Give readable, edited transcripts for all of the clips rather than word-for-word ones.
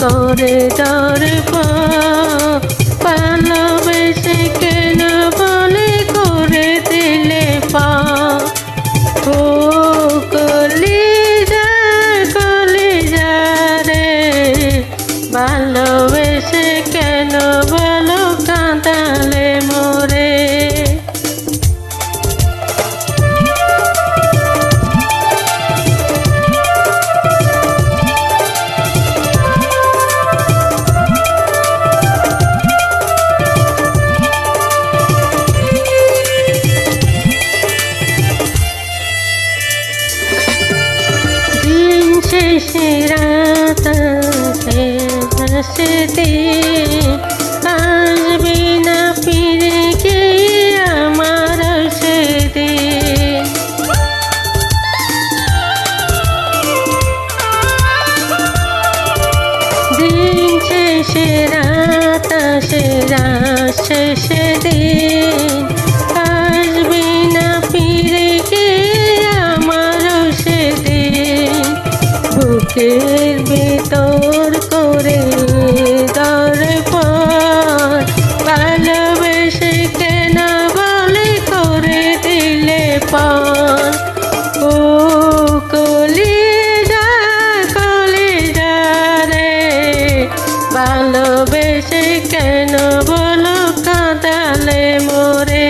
দরে দরে ভালোবেসে কেন বলে করে দিলে পা ও কলিজা কলিজা রে ভালোবেসে কেন বলো কাঁদালে মোরে রাত শেষে দিন আসবে না ফিরে গিয়ে আমার সেদিন দিন শেষে রাত শেষে দিন আসবে না ফিরে গিয়ে আমার সেদিন বুকের ভিতর করে দরপর ভালোবেসে কেন বলে করে দিলে পর ও কলিজা কলিজা রে ভালোবেসে কেন বলো কাঁদালে মোরে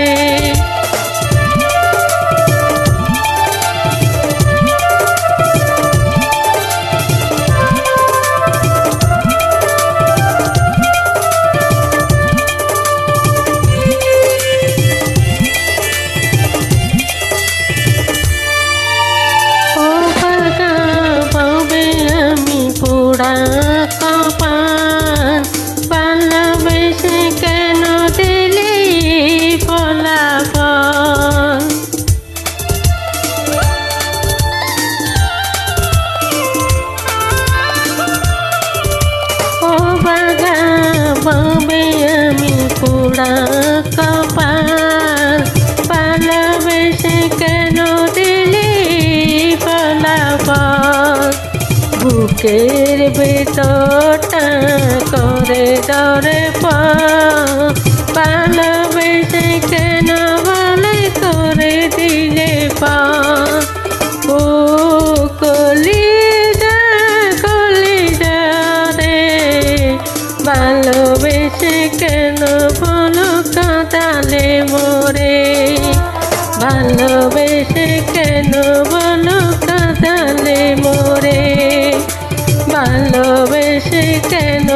কপাল ভালোবেসে কেন দিলি ফলাফল ও বাগা ববে আমি পোড়া কপাল ভালোবেসে কেন দিলি ফলাফল বুকের ভিতরটা করে দরে ভালোবেসে কেন বলে করে দিলে পা ও কলিজা কলিজা রে ভালোবেসে কেন বলো কাঁদালে মোরে ভালোবেসে কেন বলো কাঁদালে মোরে ভালোবেসে কেন